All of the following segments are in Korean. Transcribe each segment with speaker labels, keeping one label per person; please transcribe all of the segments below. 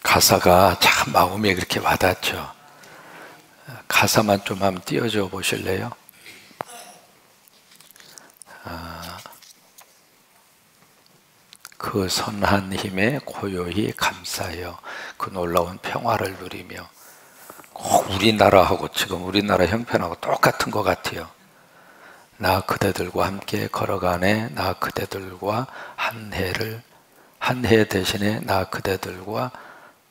Speaker 1: 가사가 참 마음에 그렇게 와닿죠. 가사만 좀 한번 띄워줘 보실래요? 그 선한 힘에 고요히 감사하여 그 놀라운 평화를 누리며. 꼭 우리나라하고 지금 우리나라 형편하고 똑같은 것 같아요. 나 그대들과 함께 걸어가네. 나 그대들과 한 해 대신에 나 그대들과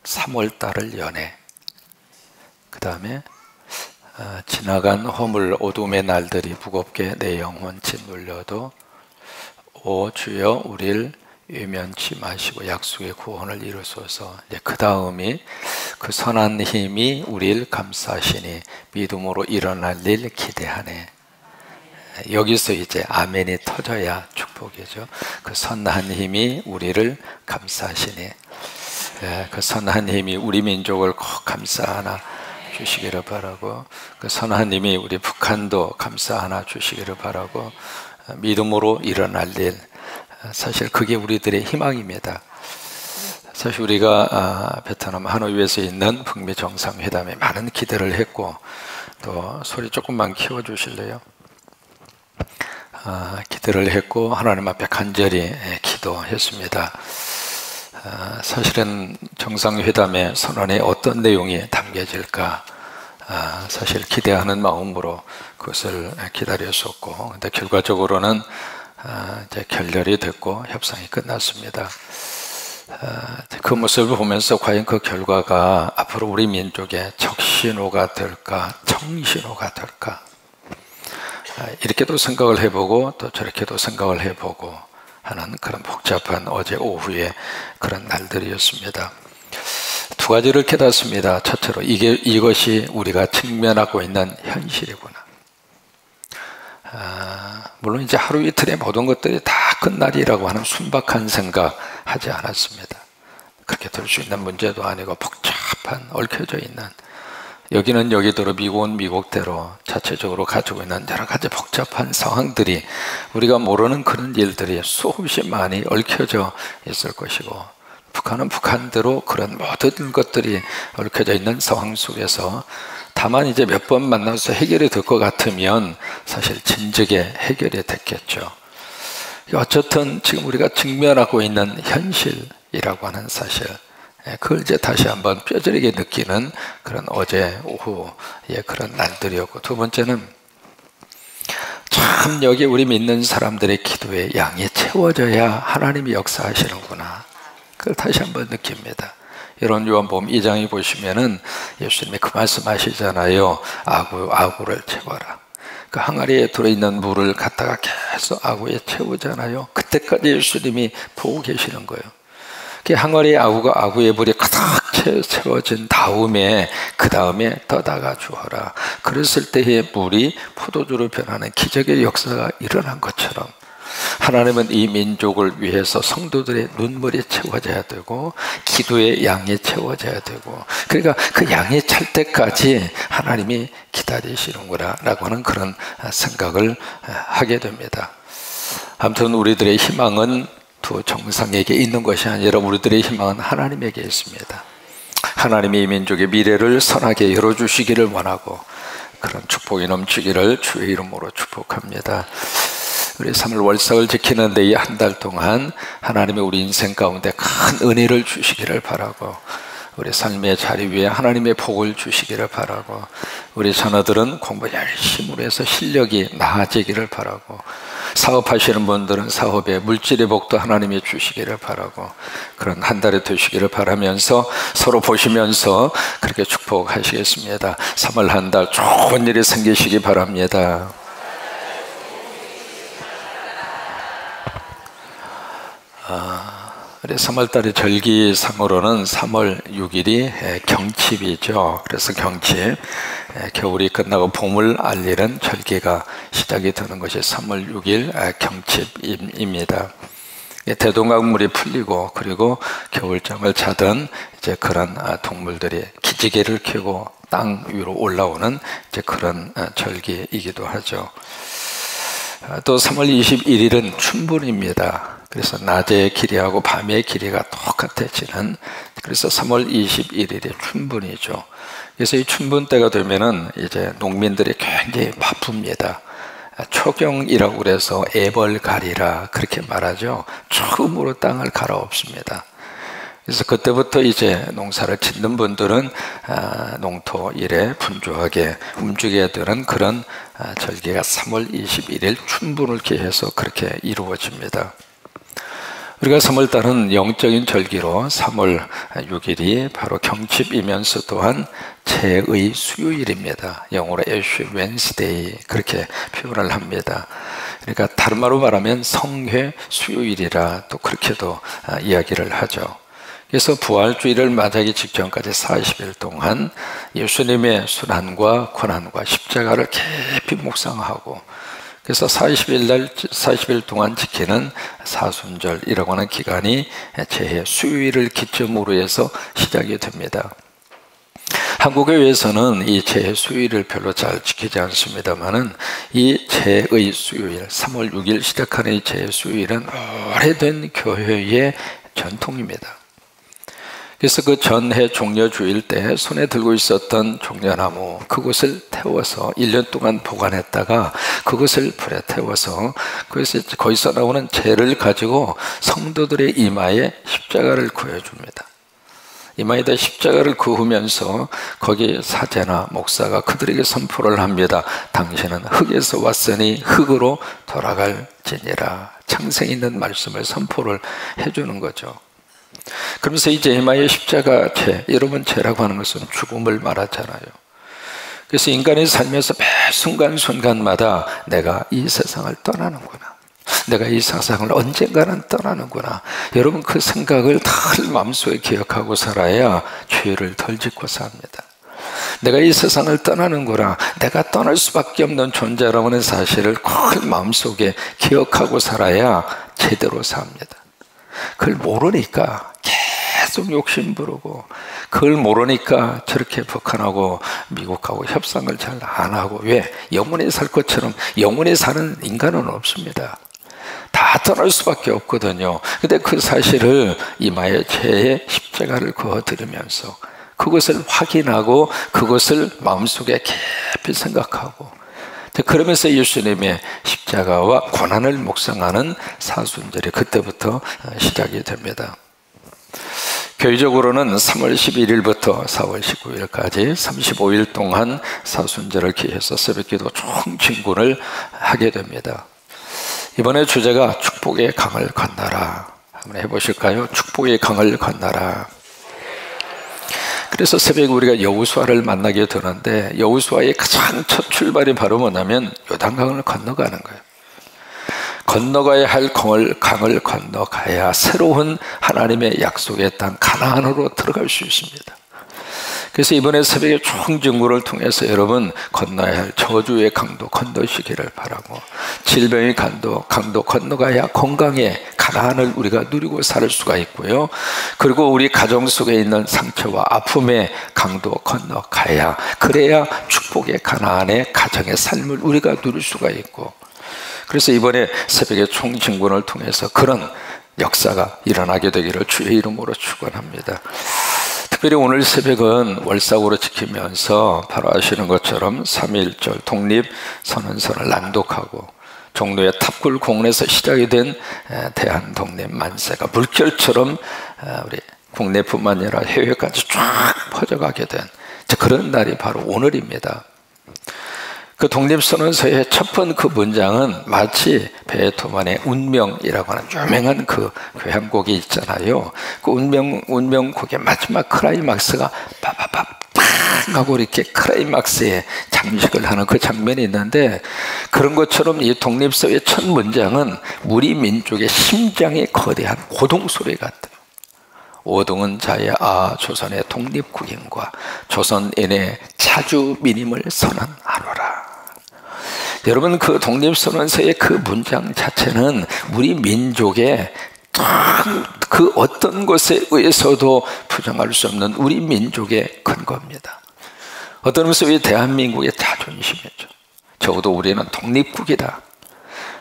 Speaker 1: 3월달을 여네. 그 다음에 지나간 허물 어둠의 날들이 무겁게 내 영혼 짓눌려도 오 주여 우릴 외면치 마시고 약속의 구원을 이루소서. 이제 그 다음이 그 선한 힘이 우릴 감싸시니 믿음으로 일어날 일 기대하네. 여기서 이제 아멘이 터져야 축복이죠. 그 선한 힘이 우리를 감싸시니, 그 선한 힘이 우리 민족을 꼭 감싸하나 주시기를 바라고, 그 선한 힘이 우리 북한도 감싸하나 주시기를 바라고, 믿음으로 일어날 일, 사실 그게 우리들의 희망입니다. 사실 우리가 베트남 하노이에서 있는 북미 정상회담에 많은 기대를 했고, 또 소리 조금만 키워주실래요? 기대를 했고 하나님 앞에 간절히 기도했습니다. 사실은 정상회담의 선언에 어떤 내용이 담겨질까 사실 기대하는 마음으로 그것을 기다렸었고, 근데 결과적으로는 이제 결렬이 됐고 협상이 끝났습니다. 그 모습을 보면서 과연 그 결과가 앞으로 우리 민족의 적신호가 될까, 청신호가 될까, 이렇게도 생각을 해보고 또 저렇게도 생각을 해보고 하는 그런 복잡한 어제 오후의 그런 날들이었습니다. 두 가지를 깨닫습니다. 첫째로 이것이 우리가 직면하고 있는 현실이구나. 물론 이제 하루 이틀의 모든 것들이 다 끝날이라고 하는 순박한 생각 하지 않았습니다. 그렇게 될 수 있는 문제도 아니고 복잡한 얽혀져 있는, 여기는 여기대로 미국은 미국대로 자체적으로 가지고 있는 여러 가지 복잡한 상황들이, 우리가 모르는 그런 일들이 수없이 많이 얽혀져 있을 것이고, 북한은 북한대로 그런 모든 것들이 얽혀져 있는 상황 속에서 다만 이제 몇 번 만나서 해결이 될 것 같으면 사실 진즉에 해결이 됐겠죠. 어쨌든 지금 우리가 직면하고 있는 현실이라고 하는 사실, 그걸 이제 다시 한번 뼈저리게 느끼는 그런 어제 오후의 그런 날들이었고, 두 번째는 참 여기 우리 믿는 사람들의 기도의 양이 채워져야 하나님이 역사하시는구나, 그걸 다시 한번 느낍니다. 여러분 요한복음 2장에 보시면은 예수님이 그 말씀하시잖아요. 아구를 채워라. 그 항아리에 들어있는 물을 갖다가 계속 아구에 채우잖아요. 그때까지 예수님이 보고 계시는 거예요. 그 항아리에 아구의 물이 가득 채워진 다음에 그 다음에 떠다가 주어라. 그랬을 때의 물이 포도주로 변하는 기적의 역사가 일어난 것처럼 하나님은 이 민족을 위해서 성도들의 눈물이 채워져야 되고 기도의 양이 채워져야 되고, 그러니까 그 양이 찰 때까지 하나님이 기다리시는구나 라고 하는 그런 생각을 하게 됩니다. 아무튼 우리들의 희망은 두 정상에게 있는 것이 아니라 우리들의 희망은 하나님에게 있습니다. 하나님이 이 민족의 미래를 선하게 열어주시기를 원하고 그런 축복이 넘치기를 주의 이름으로 축복합니다. 우리 3월 월삭을 지키는데 이 한 달 동안 하나님이 우리 인생 가운데 큰 은혜를 주시기를 바라고, 우리 삶의 자리 위에 하나님의 복을 주시기를 바라고, 우리 자녀들은 공부 열심히 해서 실력이 나아지기를 바라고, 사업하시는 분들은 사업에 물질의 복도 하나님이 주시기를 바라고, 그런 한 달이 되시기를 바라면서 서로 보시면서 그렇게 축복하시겠습니다. 3월 한 달 좋은 일이 생기시기 바랍니다. 우리 3월달의 절기상으로는 3월 6일이 경칩이죠. 그래서 경칩, 겨울이 끝나고 봄을 알리는 절기가 시작이 되는 것이 3월 6일 경칩입니다. 대동강물이 풀리고 그리고 겨울잠을 자던 이제 그런 동물들이 기지개를 켜고 땅 위로 올라오는 이제 그런 절기이기도 하죠. 또 3월 21일은 춘분입니다. 그래서 낮의 길이하고 밤의 길이가 똑같아지는, 그래서 3월 21일이 춘분이죠. 그래서 이 춘분 때가 되면은 이제 농민들이 굉장히 바쁩니다. 초경이라고 그래서 애벌갈이라 그렇게 말하죠. 처음으로 땅을 갈아엎습니다. 그래서 그때부터 이제 농사를 짓는 분들은 농토 일에 분주하게 움직여야 되는 그런 절기가 3월 21일 춘분을 기해서 그렇게 이루어집니다. 우리가 3월달은 영적인 절기로 3월 6일이 바로 경칩이면서 또한 재의 수요일입니다. 영어로 애쉬 웬스데이 그렇게 표현을 합니다. 그러니까 다른 말로 말하면 성회 수요일이라 또 그렇게도 이야기를 하죠. 그래서 부활주의를 맞이하기 직전까지 40일 동안 예수님의 순환과 고난과 십자가를 깊이 묵상하고, 그래서 40일 동안 지키는 사순절이라고 하는 기간이 재해 수요일을 기점으로 해서 시작이 됩니다. 한국교회에서는 이 재해 수요일을 별로 잘 지키지 않습니다만은 이 재의 수요일, 3월 6일 시작하는 이 재해 수요일은 오래된 교회의 전통입니다. 그래서 그 전해 종려주일 때 손에 들고 있었던 종려나무, 그것을 태워서 1년 동안 보관했다가 그것을 불에 태워서 거기서 나오는 재를 가지고 성도들의 이마에 십자가를 그어줍니다. 이마에다 십자가를 그으면서 거기 사제나 목사가 그들에게 선포를 합니다. 당신은 흙에서 왔으니 흙으로 돌아갈지니라. 창세 있는 말씀을 선포를 해주는 거죠. 그러면서 이제 이마의 십자가 죄, 여러분 죄라고 하는 것은 죽음을 말하잖아요. 그래서 인간이 살면서 매 순간순간마다 내가 이 세상을 떠나는구나, 내가 이 세상을 언젠가는 떠나는구나, 여러분 그 생각을 늘 마음속에 기억하고 살아야 죄를 덜 짓고 삽니다. 내가 이 세상을 떠나는구나, 내가 떠날 수밖에 없는 존재라는 사실을 늘 마음속에 기억하고 살아야 제대로 삽니다. 그걸 모르니까 계속 욕심 부르고, 그걸 모르니까 저렇게 북한하고 미국하고 협상을 잘 안 하고, 왜? 영원히 살 것처럼 영원히 사는 인간은 없습니다. 다 떠날 수밖에 없거든요. 근데 그 사실을 이마에 죄의 십자가를 그어드리면서 그것을 확인하고 그것을 마음속에 깊이 생각하고, 그러면서 예수님의 십자가와 고난을 묵상하는 사순절이 그때부터 시작이 됩니다. 교회적으로는 3월 11일부터 4월 19일까지 35일 동안 사순절을 기해서 새벽기도 총진군을 하게 됩니다. 이번에 주제가 축복의 강을 건너라. 한번 해보실까요? 축복의 강을 건너라. 그래서 새벽에 우리가 여호수아를 만나게 되는데, 여호수아의 가장 첫 출발이 바로 뭐냐면 요단강을 건너가는 거예요. 건너가야 할 강을 건너가야 새로운 하나님의 약속의 땅 가나안으로 들어갈 수 있습니다. 그래서 이번에 새벽에 총진구를 통해서 여러분 건너야 할 저주의 강도 건너시기를 바라고, 질병의 강도 건너가야 건강의 가나안을 우리가 누리고 살 수가 있고요. 그리고 우리 가정 속에 있는 상처와 아픔의 강도 건너가야, 그래야 축복의 가나안의 가정의 삶을 우리가 누릴 수가 있고, 그래서 이번에 새벽에 총진군을 통해서 그런 역사가 일어나게 되기를 주의 이름으로 축원합니다. 특별히 오늘 새벽은 월삭으로 지키면서 바로 아시는 것처럼 3.1절 독립선언서를 낭독하고, 종로의 탑굴 공원에서 시작이 된 대한독립 만세가 물결처럼 우리 국내뿐만 아니라 해외까지 쫙 퍼져가게 된 그런 날이 바로 오늘입니다. 그 독립선언서의 첫 번 그 문장은 마치 베토벤의 운명이라고 하는 유명한 그 교향곡이 있잖아요. 그 운명곡의 마지막 클라이막스가 빠바바빵 하고 이렇게 클라이막스에 장식을 하는 그 장면이 있는데, 그런 것처럼 이 독립서의 첫 문장은 우리 민족의 심장의 거대한 고동소리 같아요. 오동은 자의 조선의 독립국인과 조선인의 자주민임을 선언하노라. 여러분 그 독립선언서의 그 문장 자체는 우리 민족의 그 어떤 것에 의해서도 부정할 수 없는 우리 민족의 근거입니다. 어떤 의미에서 우리 대한민국의 자존심이죠. 적어도 우리는 독립국이다.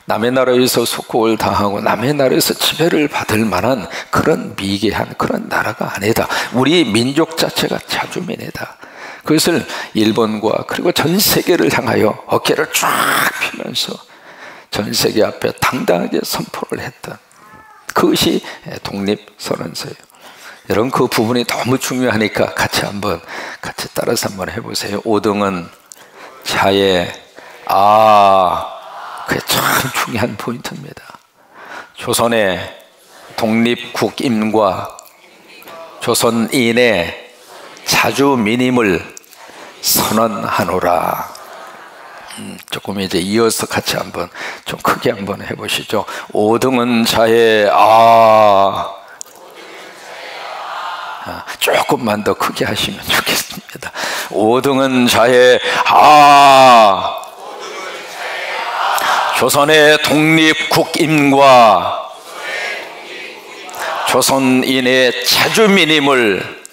Speaker 1: 남의 나라에서 속국을 당하고 남의 나라에서 지배를 받을 만한 그런 미개한 그런 나라가 아니다. 우리 민족 자체가 자주민이다. 그것을 일본과 그리고 전 세계를 향하여 어깨를 쫙 펴면서 전 세계 앞에 당당하게 선포를 했던 그것이 독립선언서예요. 여러분, 그 부분이 너무 중요하니까 같이 따라서 한번 해보세요. 5등은 자의 그게 참 중요한 포인트입니다. 조선의 독립국임과 조선인의 자주민임을 선언하노라. 조금 이제 이어서 같이 한번 좀 크게 한번 해보시죠. 5등은 자의 조금만 더 크게 하시면 좋겠습니다. 5등은 자의 조선의 독립국임과 조선인의 자주민임을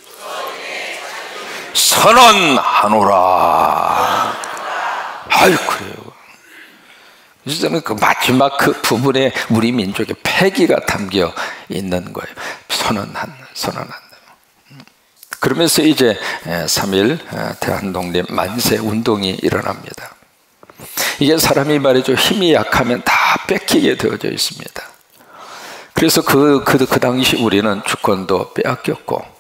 Speaker 1: 선언하노라. 그래요. 그래서 저는 그 마지막 그 부분에 우리 민족의 패기가 담겨 있는 거예요. 선언한다. 그러면서 이제 3.1 대한독립 만세 운동이 일어납니다. 이게 사람이 말이죠, 힘이 약하면 다 뺏기게 되어져 있습니다. 그래서 그 당시 우리는 주권도 빼앗겼고,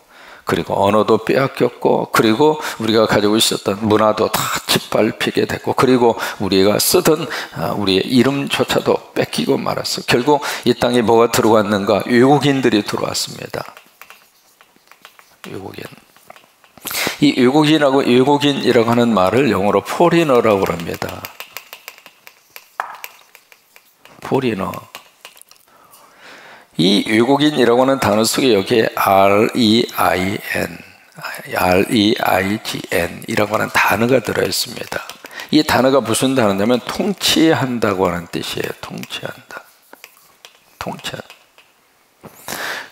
Speaker 1: 그리고 언어도 빼앗겼고, 그리고 우리가 가지고 있었던 문화도 다 짓밟히게 됐고, 그리고 우리가 쓰던 우리의 이름조차도 뺏기고 말았어. 결국 이 땅에 뭐가 들어왔는가? 외국인들이 들어왔습니다. 외국인. 이 외국인이라고 하는 말을 영어로 포리너라고 합니다. 포리너. 이 외국인이라고 하는 단어 속에 여기에 REIGN 이라고 하는 단어가 들어있습니다. 이 단어가 무슨 단어냐면 통치한다고 하는 뜻이에요. 통치한다.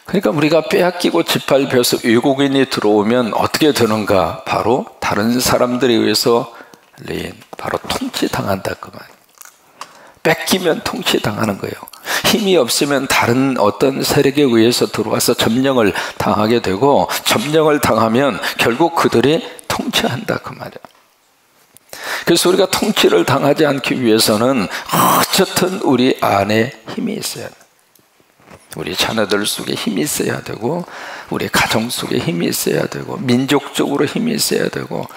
Speaker 1: 그러니까 우리가 빼앗기고 짓밟혀서 외국인이 들어오면 어떻게 되는가? 바로 다른 사람들에 의해서 바로 통치당한다 그 말. 뺏기면 통치당하는 거예요. 힘이 없으면 다른 어떤 세력에 의해서 들어와서 점령을 당하게 되고, 점령을 당하면 결국 그들이 통치한다 그 말이에요. 그래서 우리가 통치를 당하지 않기 위해서는 어쨌든 우리 안에 힘이 있어야 돼요. 우리 자녀들 속에 힘이 있어야 되고, 우리 가정 속에 힘이 있어야 되고, 민족적으로 힘이 있어야 되고,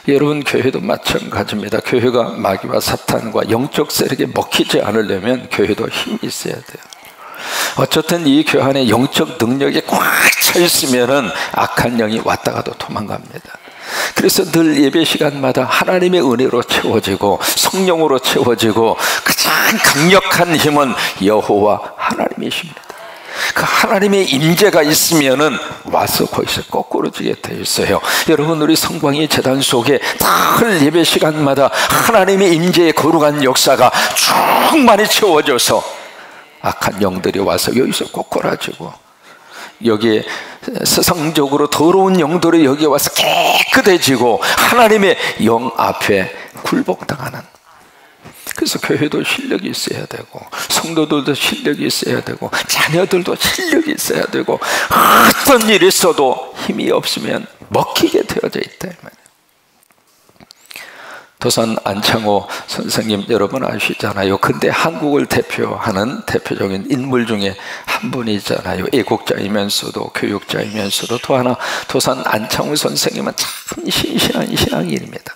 Speaker 1: 여러분 교회도 마찬가지입니다. 교회가 마귀와 사탄과 영적 세력에 먹히지 않으려면 교회도 힘이 있어야 돼요. 어쨌든 이 교회 안에 영적 능력이 꽉 차 있으면은 악한 영이 왔다 가도 도망갑니다. 그래서 늘 예배 시간마다 하나님의 은혜로 채워지고 성령으로 채워지고, 가장 강력한 힘은 여호와 하나님이십니다. 그 하나님의 임재가 있으면은 와서 거기서 거꾸로지게 되어 있어요. 여러분, 우리 성광이 재단 속에 늘 예배 시간마다 하나님의 임재의 거룩한 역사가 충만히 채워져서 악한 영들이 와서 여기서 꼬꾸라지고, 여기에 세상적으로 더러운 영들이 여기에 와서 깨끗해지고 하나님의 영 앞에 굴복당하는. 그래서 교회도 실력이 있어야 되고, 성도들도 실력이 있어야 되고, 자녀들도 실력이 있어야 되고, 어떤 일이 있어도 힘이 없으면 먹히게 되어져 있다. 도산 안창호 선생님 여러분 아시잖아요. 근데 한국을 대표하는 대표적인 인물 중에 한 분이잖아요. 애국자이면서도 교육자이면서도 또 하나, 도산 안창호 선생님은 참 신실한 신앙인입니다.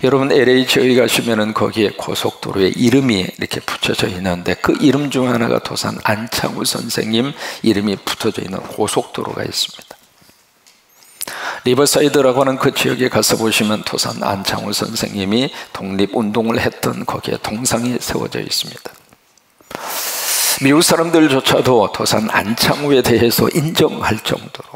Speaker 1: 여러분 LA 지역에 가시면은 거기에 고속도로에 이름이 이렇게 붙여져 있는데, 그 이름 중 하나가 도산 안창호 선생님 이름이 붙어져 있는 고속도로가 있습니다. 리버사이드라고 하는 그 지역에 가서 보시면 도산 안창호 선생님이 독립운동을 했던 거기에 동상이 세워져 있습니다. 미국 사람들조차도 도산 안창호에 대해서 인정할 정도로,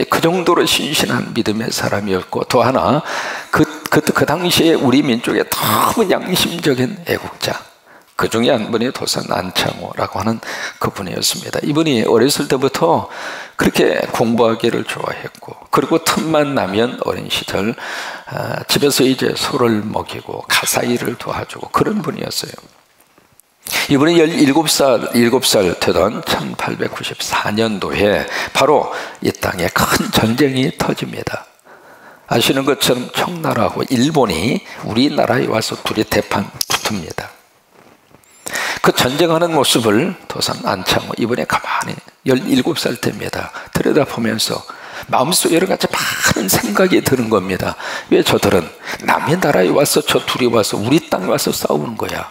Speaker 1: 그 정도로 신실한 믿음의 사람이었고, 또 하나 그 당시에 우리 민족의 너무 양심적인 애국자, 그 중에 한 분이 도산 안창호라고 하는 그분이었습니다. 이분이 어렸을 때부터 그렇게 공부하기를 좋아했고, 그리고 틈만 나면 어린 시절 집에서 이제 소를 먹이고 가사일을 도와주고 그런 분이었어요. 이분이 17살 되던 1894년도에 바로 이 땅에 큰 전쟁이 터집니다. 아시는 것처럼 청나라하고 일본이 우리나라에 와서 둘이 대판 붙습니다. 그 전쟁하는 모습을 도산 안창호 이번에 가만히 17살 때입니다. 들여다보면서 마음속에 여러 가지 많은 생각이 드는 겁니다. 왜 저들은 남의 나라에 와서 저 둘이 와서 우리 땅에 와서 싸우는 거야.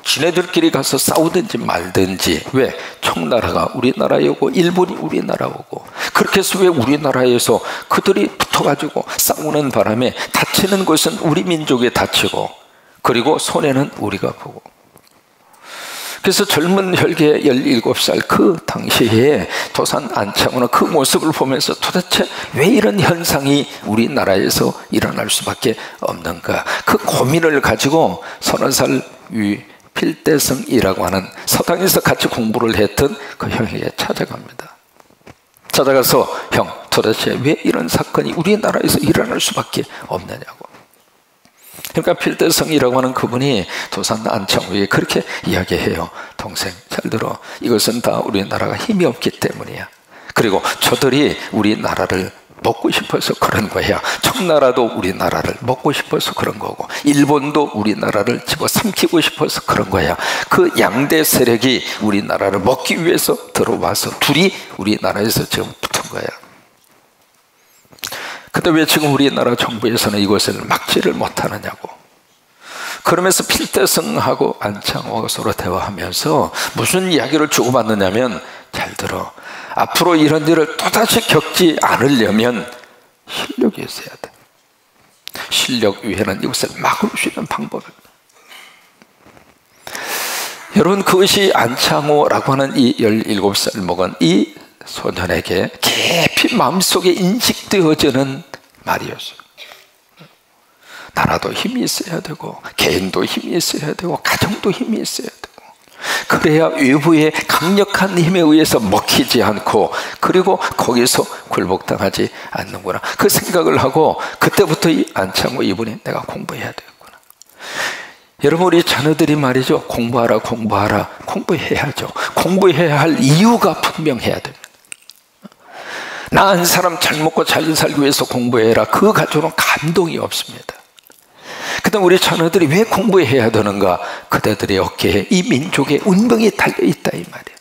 Speaker 1: 지네들끼리 가서 싸우든지 말든지, 왜? 청나라가 우리나라에 오고 일본이 우리나라 오고, 그렇게 해서 왜 우리나라에서 그들이 붙어가지고 싸우는 바람에 다치는 것은 우리 민족이 다치고, 그리고 손해는 우리가 보고. 그래서 젊은 혈기의 17살 그 당시에 도산 안창호는 그 모습을 보면서 도대체 왜 이런 현상이 우리나라에서 일어날 수밖에 없는가, 그 고민을 가지고 30살 위 필대성이라고 하는 서당에서 같이 공부를 했던 그 형에게 찾아갑니다. 찾아가서, 형, 도대체 왜 이런 사건이 우리나라에서 일어날 수밖에 없느냐고. 그러니까 필대성이라고 하는 그분이 도산 안창호에게 그렇게 이야기해요. 동생, 잘 들어. 이것은 다 우리나라가 힘이 없기 때문이야. 그리고 저들이 우리나라를 먹고 싶어서 그런 거야. 청나라도 우리나라를 먹고 싶어서 그런 거고, 일본도 우리나라를 집어삼키고 싶어서 그런 거야. 그 양대 세력이 우리나라를 먹기 위해서 들어와서 둘이 우리나라에서 지금 붙은 거야. 근데 왜 지금 우리나라 정부에서는 이것을 막지를 못하느냐고. 그러면서 필대성하고 안창호가 서로 대화하면서 무슨 이야기를 주고받느냐면, 잘 들어. 앞으로 이런 일을 또다시 겪지 않으려면 실력이 있어야 돼. 실력 위에는 이것을 막을 수 있는 방법입니다. 여러분, 그것이 안창호라고 하는 이 17살 먹은 이 소년에게 깊이 마음속에 인식되어지는 말이었어요. 나라도 힘이 있어야 되고, 개인도 힘이 있어야 되고, 가정도 힘이 있어야 되고, 그래야 외부의 강력한 힘에 의해서 먹히지 않고, 그리고 거기서 굴복당하지 않는구나. 그 생각을 하고 그때부터 이 안창호 이분이 내가 공부해야 되겠구나. 여러분, 우리 자녀들이 말이죠, 공부하라 공부해야죠. 공부해야 할 이유가 분명해야 됩니다. 나 한 사람 잘 먹고 잘 살기 위해서 공부해라, 그 가지고는 감동이 없습니다. 그다음 우리 자녀들이 왜 공부해야 되는가? 그대들의 어깨에 이 민족의 운명이 달려있다 이 말이에요.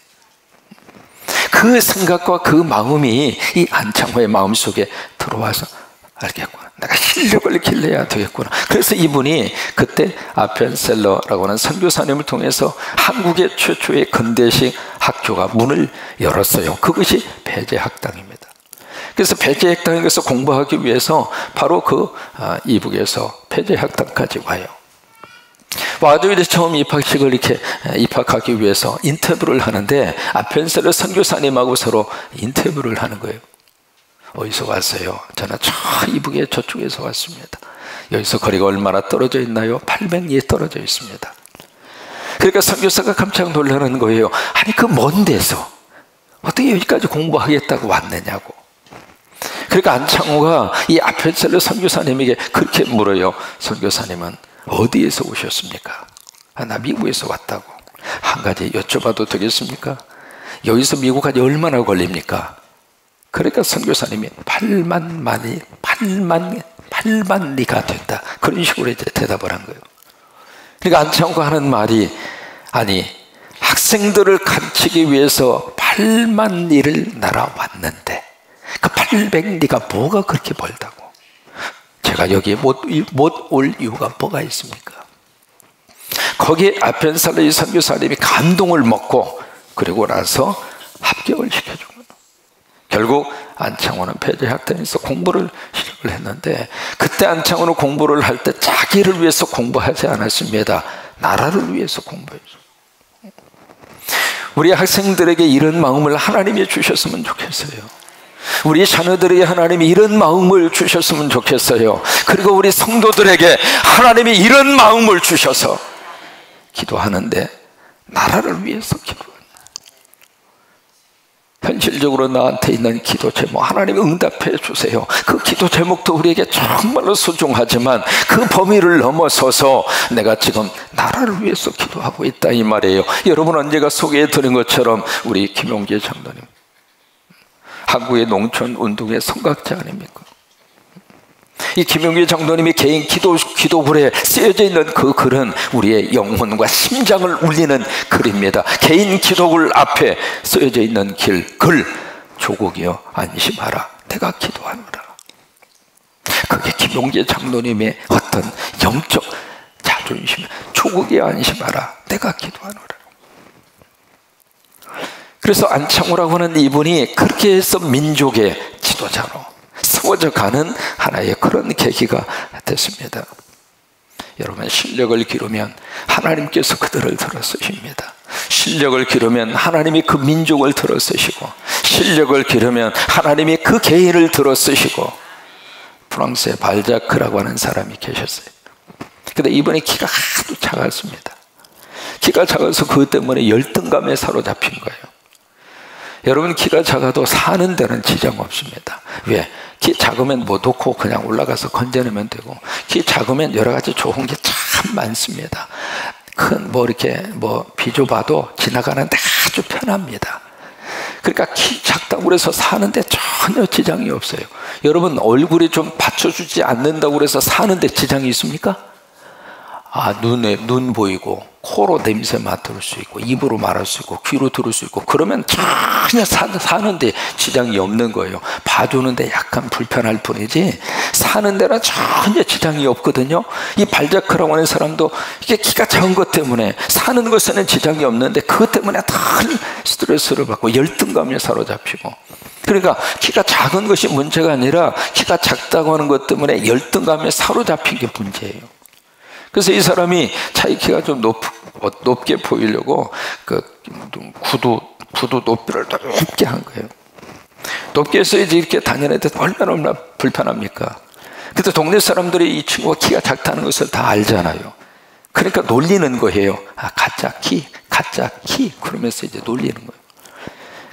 Speaker 1: 그 생각과 그 마음이 이 안창호의 마음속에 들어와서, 알겠구나, 내가 실력을 길러야 되겠구나. 그래서 이분이 그때 아펜셀러라고 하는 선교사님을 통해서 한국의 최초의 근대식 학교가 문을 열었어요. 그것이 배제학당입니다. 그래서 배제학당에서 공부하기 위해서 바로 그 이북에서 배제학당까지 와요. 와도 이제 처음 입학식을 이렇게 입학하기 위해서 인터뷰를 하는데, 아펜셀러 선교사님하고 서로 인터뷰를 하는 거예요. 어디서 왔어요? 저는 저 이북의 저쪽에서 왔습니다. 여기서 거리가 얼마나 떨어져 있나요? 800리 떨어져 있습니다. 그러니까 선교사가 깜짝 놀라는 거예요. 아니, 그 먼 데서 어떻게 여기까지 공부하겠다고 왔느냐고. 그러니까 안창호가 이 아펜셀러 선교사님에게 그렇게 물어요. 선교사님은 어디에서 오셨습니까? 나 미국에서 왔다고. 한 가지 여쭤봐도 되겠습니까? 여기서 미국까지 얼마나 걸립니까? 그러니까 선교사님이 8만 리가 된다. 그런 식으로 이제 대답을 한 거예요. 그러니까 안창호가 하는 말이, 아니, 학생들을 가르치기 위해서 8만 리를 날아왔는데 그 800리가 뭐가 그렇게 멀다고? 제가 여기에 못 올 이유가 뭐가 있습니까? 거기에 아펜셀러 선교사님이 감동을 먹고 그리고 나서 합격을 시켜준 거예요. 결국 안창호는 배제학당에서 공부를 시작을 했는데, 그때 안창호는 공부를 할 때 자기를 위해서 공부하지 않았습니다. 나라를 위해서 공부했어요. 우리 학생들에게 이런 마음을 하나님이 주셨으면 좋겠어요. 우리 자녀들에게 하나님이 이런 마음을 주셨으면 좋겠어요. 그리고 우리 성도들에게 하나님이 이런 마음을 주셔서 기도하는데 나라를 위해서 기도합니다. 현실적으로 나한테 있는 기도 제목 하나님 응답해 주세요. 그 기도 제목도 우리에게 정말로 소중하지만 그 범위를 넘어서서 내가 지금 나라를 위해서 기도하고 있다 이 말이에요. 여러분 언제가 소개해 드린 것처럼 우리 김용기 장로님 한국의 농촌 운동의 선각자 아닙니까? 이 김용기 장로님이 개인 기도글에 쓰여져 있는 그 글은 우리의 영혼과 심장을 울리는 글입니다. 개인 기도글 앞에 쓰여져 있는 글 조국이여 안심하라 내가 기도하노라. 그게 김용기 장로님의 어떤 영적 자존심. 조국이여 안심하라 내가 기도하노라. 그래서 안창호라고 하는 이분이 그렇게 해서 민족의 지도자로 세워져 가는 하나의 그런 계기가 됐습니다. 여러분 실력을 기르면 하나님께서 그들을 들어 쓰십니다. 실력을 기르면 하나님이 그 민족을 들어 쓰시고 실력을 기르면 하나님이 그 개인을 들어 쓰시고 프랑스의 발자크라고 하는 사람이 계셨어요. 근데 이분의 키가 하도 작았습니다. 키가 작아서 그것 때문에 열등감에 사로잡힌 거예요. 여러분 키가 작아도 사는 데는 지장 없습니다. 왜? 키 작으면 못 놓고 그냥 올라가서 건져내면 되고 키 작으면 여러 가지 좋은 게 참 많습니다. 큰 이렇게 비좁아도 지나가는데 아주 편합니다. 그러니까 키 작다고 해서 사는데 전혀 지장이 없어요. 여러분 얼굴이 좀 받쳐주지 않는다고 해서 사는데 지장이 있습니까? 눈 보이고 코로 냄새 맡을 수 있고 입으로 말할 수 있고 귀로 들을 수 있고 그러면 전혀 사는데 지장이 없는 거예요. 봐주는데 약간 불편할 뿐이지 사는 데는 전혀 지장이 없거든요. 이 발자크라고 하는 사람도 이게 키가 작은 것 때문에 사는 것에는 지장이 없는데 그것 때문에 더 스트레스를 받고 열등감에 사로잡히고 그러니까 키가 작은 것이 문제가 아니라 키가 작다고 하는 것 때문에 열등감에 사로잡힌 게 문제예요. 그래서 이 사람이 자기 키가 좀 높게 보이려고 그 구두 높이를 높게 한 거예요. 높게 해서 이제 이렇게 다니는데 얼마나 불편합니까? 그때 동네 사람들이 이 친구가 키가 작다는 것을 다 알잖아요. 그러니까 놀리는 거예요. 가짜 키 그러면서 이제 놀리는 거예요.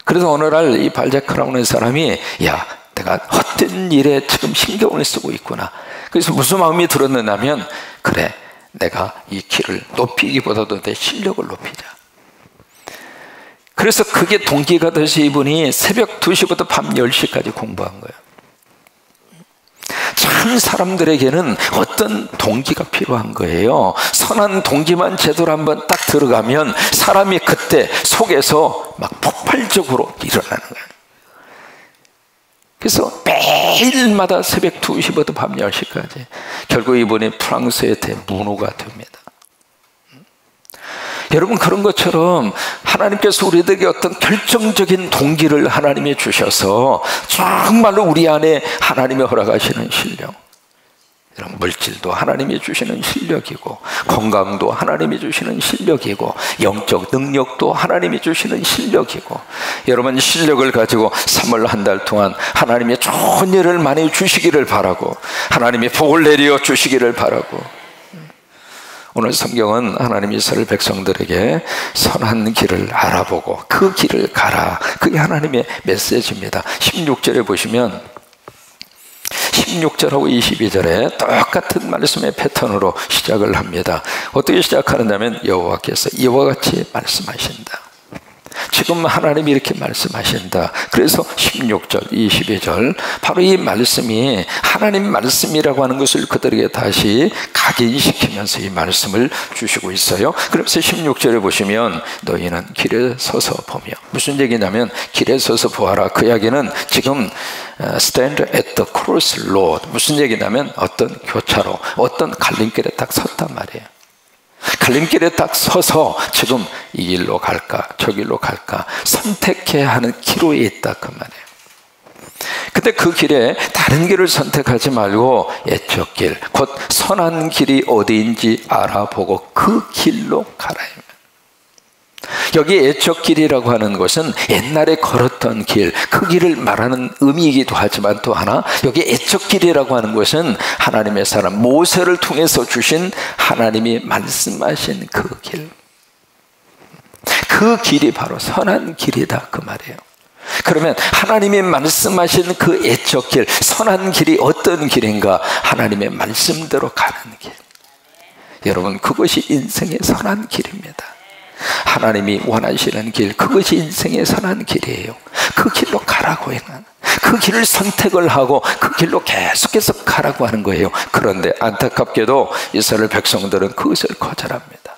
Speaker 1: 그래서 어느 날 이 발자크라고 하는 사람이 야 내가 헛된 일에 지금 신경을 쓰고 있구나. 그래서 무슨 마음이 들었느냐면 그래 내가 이 키를 높이기보다도 내 실력을 높이자. 그래서 그게 동기가 돼서 이분이 새벽 2시부터 밤 10시까지 공부한 거예요. 참 사람들에게는 어떤 동기가 필요한 거예요. 선한 동기만 제대로 한번 딱 들어가면 사람이 그때 속에서 막 폭발적으로 일어나는 거예요. 그래서 매일마다 새벽 2시부터 밤 10시까지 결국 이분이 프랑스의 대문호가 됩니다. 여러분 그런 것처럼 하나님께서 우리들에게 어떤 결정적인 동기를 하나님이 주셔서 정말로 우리 안에 하나님이 허락하시는 실력, 이런 물질도 하나님이 주시는 실력이고 건강도 하나님이 주시는 실력이고 영적 능력도 하나님이 주시는 실력이고 여러분 실력을 가지고 3월 한 달 동안 하나님의 좋은 일을 많이 주시기를 바라고 하나님의 복을 내려 주시기를 바라고 오늘 성경은 하나님이 이스라엘 백성들에게 선한 길을 알아보고 그 길을 가라 그게 하나님의 메시지입니다. 16절에 보시면 16절하고 22절에 똑같은 말씀의 패턴으로 시작을 합니다. 어떻게 시작하느냐면 여호와께서 이와 같이 말씀하신다. 지금 하나님이 이렇게 말씀하신다. 그래서 16절, 22절 바로 이 말씀이 하나님 말씀이라고 하는 것을 그들에게 다시 각인시키면서 이 말씀을 주시고 있어요. 그래서 16절에 보시면 너희는 길에 서서 보며 무슨 얘기냐면 길에 서서 보아라. 그 이야기는 지금 stand at the crossroad 무슨 얘기냐면 어떤 교차로 어떤 갈림길에 딱 섰단 말이에요. 갈림길에 딱 서서 지금 이 길로 갈까 저 길로 갈까 선택해야 하는 기로에 있다 그 말이에요. 근데 그 길에 다른 길을 선택하지 말고 애적 길, 곧 선한 길이 어디인지 알아보고 그 길로 가라. 여기 애적 길이라고 하는 것은 옛날에 걸었던 길, 그 길을 말하는 의미이기도 하지만 또 하나 여기 애적 길이라고 하는 것은 하나님의 사람 모세를 통해서 주신 하나님이 말씀하신 그 길, 그 길이 바로 선한 길이다 그 말이에요. 그러면 하나님이 말씀하신 그 애적 길, 선한 길이 어떤 길인가? 하나님의 말씀대로 가는 길. 여러분, 그것이 인생의 선한 길입니다. 하나님이 원하시는 길, 그것이 인생의 선한 길이에요. 그 길로 가라고 하는, 그 길을 선택을 하고 그 길로 계속해서 가라고 하는 거예요. 그런데 안타깝게도 이스라엘 백성들은 그것을 거절합니다.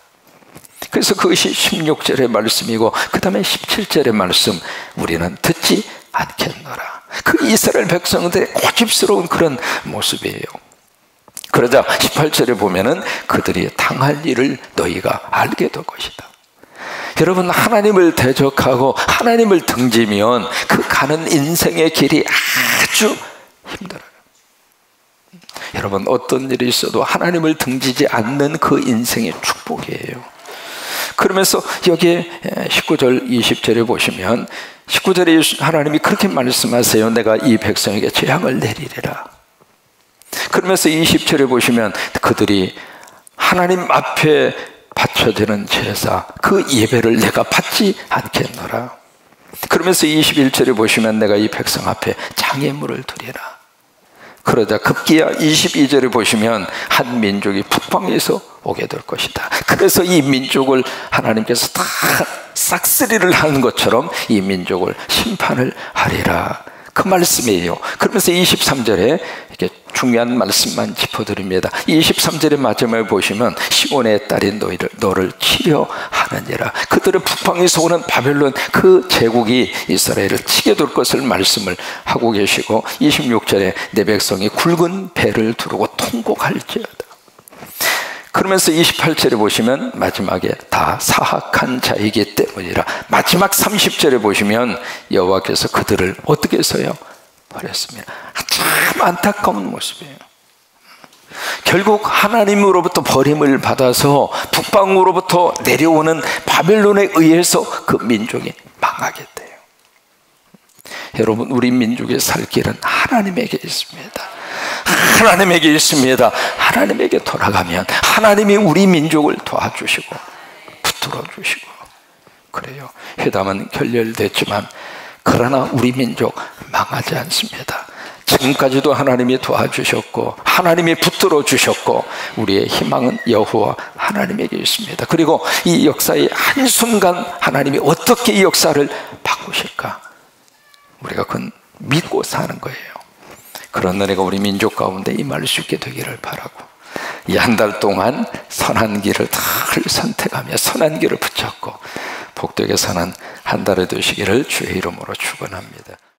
Speaker 1: 그래서 그것이 16절의 말씀이고 그 다음에 17절의 말씀, 우리는 듣지 않겠노라. 그 이스라엘 백성들의 고집스러운 그런 모습이에요. 그러자 18절에 보면은 그들이 당할 일을 너희가 알게 될 것이다. 여러분, 하나님을 대적하고 하나님을 등지면 그 가는 인생의 길이 아주 힘들어요. 여러분, 어떤 일이 있어도 하나님을 등지지 않는 그 인생의 축복이에요. 그러면서 여기 19절 20절에 보시면 19절에 하나님이 그렇게 말씀하세요. 내가 이 백성에게 재앙을 내리리라. 그러면서 20절에 보시면 그들이 하나님 앞에 바쳐지는 제사, 그 예배를 내가 받지 않겠노라. 그러면서 21절에 보시면 내가 이 백성 앞에 장애물을 두리라. 그러자 급기야 22절에 보시면 한 민족이 북방에서 오게 될 것이다. 그래서 이 민족을 하나님께서 다 싹쓸이를 하는 것처럼 이 민족을 심판을 하리라. 그 말씀이에요. 그러면서 23절에 이렇게 중요한 말씀만 짚어드립니다. 23절의 마지막에 보시면 시온의 딸인 너를 치려하느니라. 그들은 북방에서 오는 바벨론 그 제국이 이스라엘을 치게 될 것을 말씀을 하고 계시고 26절에 내 백성이 굵은 배를 두르고 통곡할지어다. 그러면서 28절에 보시면 마지막에 다 사악한 자이기 때문이라. 마지막 30절에 보시면 여호와께서 그들을 어떻게 해서요? 버렸습니다. 참 안타까운 모습이에요. 결국 하나님으로부터 버림을 받아서 북방으로부터 내려오는 바벨론에 의해서 그 민족이 망하게 돼요. 여러분, 우리 민족의 살 길은 하나님에게 있습니다. 하나님에게 있습니다. 하나님에게 돌아가면 하나님이 우리 민족을 도와주시고 붙들어 주시고 그래요. 회담은 결렬됐지만 그러나 우리 민족 망하지 않습니다. 지금까지도 하나님이 도와주셨고 하나님이 붙들어 주셨고 우리의 희망은 여호와 하나님에게 있습니다. 그리고 이 역사의 한순간 하나님이 어떻게 이 역사를 바꾸실까? 우리가 그건 믿고 사는 거예요. 그런 은혜가 우리 민족 가운데 임할 수 있게 되기를 바라고, 이 한 달 동안 선한 길을 잘 선택하며 선한 길을 붙잡고 복되게 사는 한 달이 되시기를 주의 이름으로 축원합니다.